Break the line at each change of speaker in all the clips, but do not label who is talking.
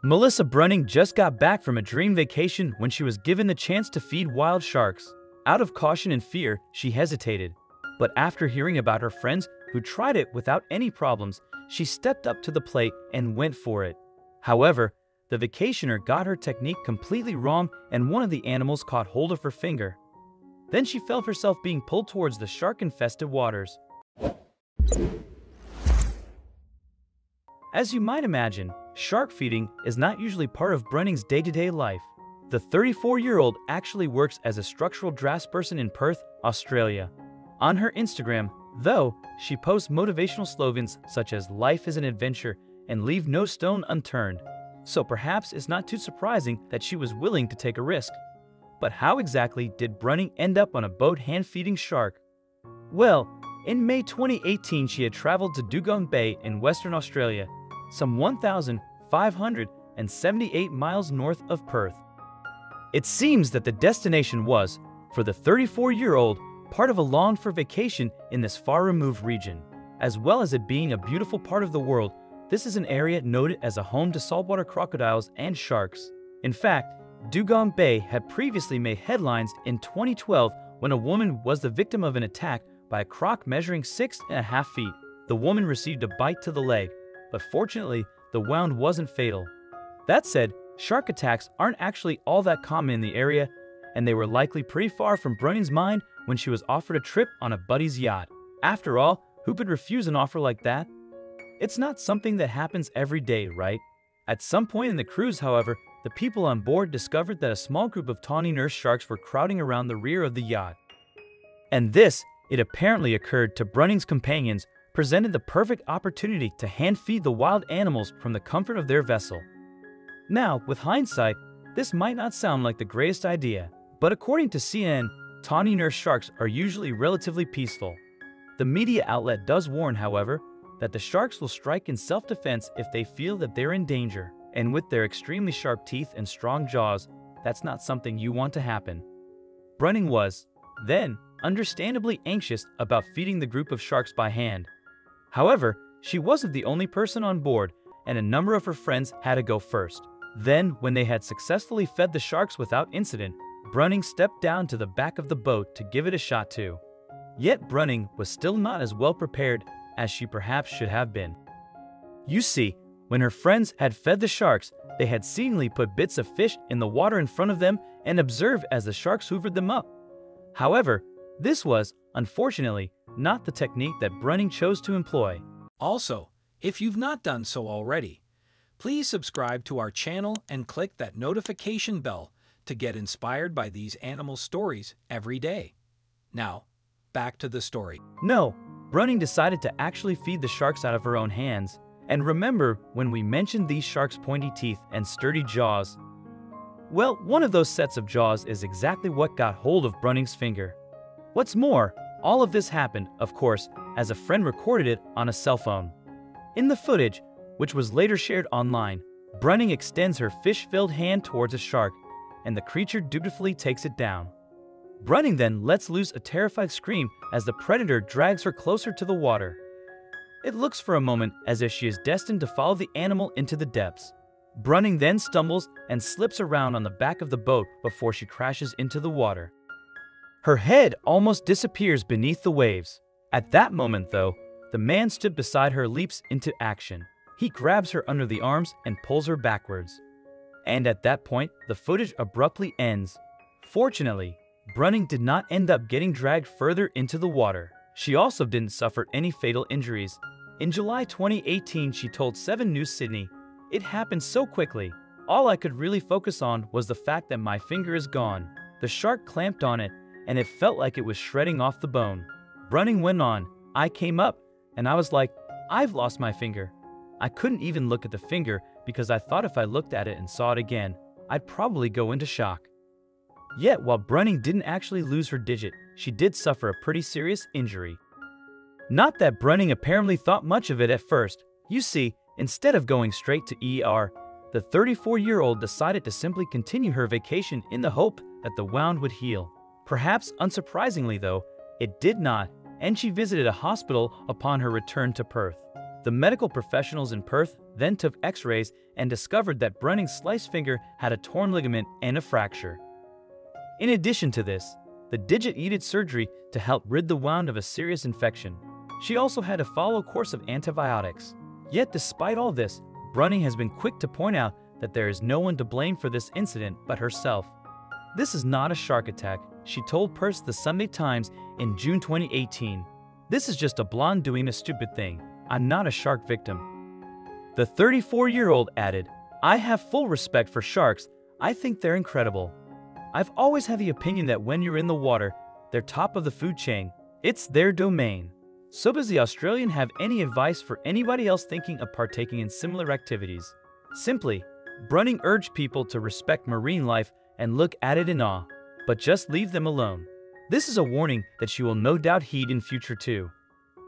Melissa Brunning just got back from a dream vacation when she was given the chance to feed wild sharks. Out of caution and fear, she hesitated. But after hearing about her friends who tried it without any problems, she stepped up to the plate and went for it. However, the vacationer got her technique completely wrong and one of the animals caught hold of her finger. Then she felt herself being pulled towards the shark-infested waters. As you might imagine, shark feeding is not usually part of Brunning's day-to-day life. The 34-year-old actually works as a structural draftsperson in Perth, Australia. On her Instagram, though, she posts motivational slogans such as "Life is an adventure" and "Leave no stone unturned." So perhaps it's not too surprising that she was willing to take a risk. But how exactly did Brunning end up on a boat hand-feeding shark? Well, in May 2018 she had traveled to Dugong Bay in Western Australia, some 1,578 miles north of Perth. It seems that the destination was, for the 34-year-old, part of a longed-for vacation in this far-removed region. As well as it being a beautiful part of the world, this is an area noted as a home to saltwater crocodiles and sharks. In fact, Dugong Bay had previously made headlines in 2012 when a woman was the victim of an attack by a croc measuring 6.5 feet. The woman received a bite to the leg, but fortunately, the wound wasn't fatal. That said, shark attacks aren't actually all that common in the area, and they were likely pretty far from Brunning's mind when she was offered a trip on a buddy's yacht. After all, who could refuse an offer like that? It's not something that happens every day, right? At some point in the cruise, however, the people on board discovered that a small group of tawny nurse sharks were crowding around the rear of the yacht. And this, it apparently occurred to Brunning's companions, presented the perfect opportunity to hand-feed the wild animals from the comfort of their vessel. Now, with hindsight, this might not sound like the greatest idea, but according to CNN, tawny nurse sharks are usually relatively peaceful. The media outlet does warn, however, that the sharks will strike in self-defense if they feel that they're in danger, and with their extremely sharp teeth and strong jaws, that's not something you want to happen. Brunning was, then, understandably anxious about feeding the group of sharks by hand. However, she wasn't the only person on board, and a number of her friends had to go first. Then, when they had successfully fed the sharks without incident, Brunning stepped down to the back of the boat to give it a shot too. Yet Brunning was still not as well prepared as she perhaps should have been. You see, when her friends had fed the sharks, they had seemingly put bits of fish in the water in front of them and observed as the sharks hoovered them up. However, this was, unfortunately, not the technique that Brunning chose to employ.
Also, if you've not done so already, please subscribe to our channel and click that notification bell to get inspired by these animal stories every day. Now, back to the story.
No, Brunning decided to actually feed the sharks out of her own hands. And remember when we mentioned these sharks' pointy teeth and sturdy jaws? Well, one of those sets of jaws is exactly what got hold of Brunning's finger. What's more, all of this happened, of course, as a friend recorded it on a cell phone. In the footage, which was later shared online, Brunning extends her fish-filled hand towards a shark, and the creature dutifully takes it down. Brunning then lets loose a terrified scream as the predator drags her closer to the water. It looks for a moment as if she is destined to follow the animal into the depths. Brunning then stumbles and slips around on the back of the boat before she crashes into the water. Her head almost disappears beneath the waves. At that moment, though, the man stood beside her leaps into action. He grabs her under the arms and pulls her backwards. And at that point, the footage abruptly ends. Fortunately, Brunning did not end up getting dragged further into the water. She also didn't suffer any fatal injuries. In July 2018, she told 7 News Sydney, "It happened so quickly. All I could really focus on was the fact that my finger is gone. The shark clamped on it, and it felt like it was shredding off the bone." Brunning went on, "I came up, and I was like, I've lost my finger. I couldn't even look at the finger because I thought if I looked at it and saw it again, I'd probably go into shock." Yet, while Brunning didn't actually lose her digit, she did suffer a pretty serious injury. Not that Brunning apparently thought much of it at first. You see, instead of going straight to ER, the 34-year-old decided to simply continue her vacation in the hope that the wound would heal. Perhaps unsurprisingly though, it did not, and she visited a hospital upon her return to Perth. The medical professionals in Perth then took x-rays and discovered that Brunning's sliced finger had a torn ligament and a fracture. In addition to this, the digit needed surgery to help rid the wound of a serious infection. She also had to follow a course of antibiotics. Yet despite all this, Brunning has been quick to point out that there is no one to blame for this incident but herself. "This is not a shark attack," she told The Sunday Times in June 2018. "This is just a blonde doing a stupid thing. I'm not a shark victim." The 34-year-old added, "I have full respect for sharks. I think they're incredible. I've always had the opinion that when you're in the water, they're top of the food chain. It's their domain." So does the Australian have any advice for anybody else thinking of partaking in similar activities? Simply, Brunning urged people to respect marine life and look at it in awe, but just leave them alone. This is a warning that she will no doubt heed in future too.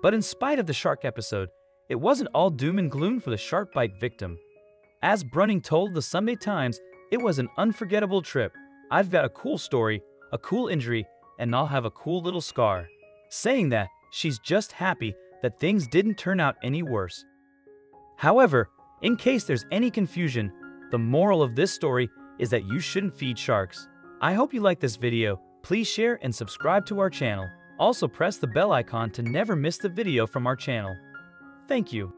But in spite of the shark episode, it wasn't all doom and gloom for the shark bite victim. As Brunning told the Sunday Times, "It was an unforgettable trip. I've got a cool story, a cool injury, and I'll have a cool little scar," saying that she's just happy that things didn't turn out any worse. However, in case there's any confusion, the moral of this story is that you shouldn't feed sharks. I hope you liked this video. Please share and subscribe to our channel. Also press the bell icon to never miss the video from our channel. Thank you.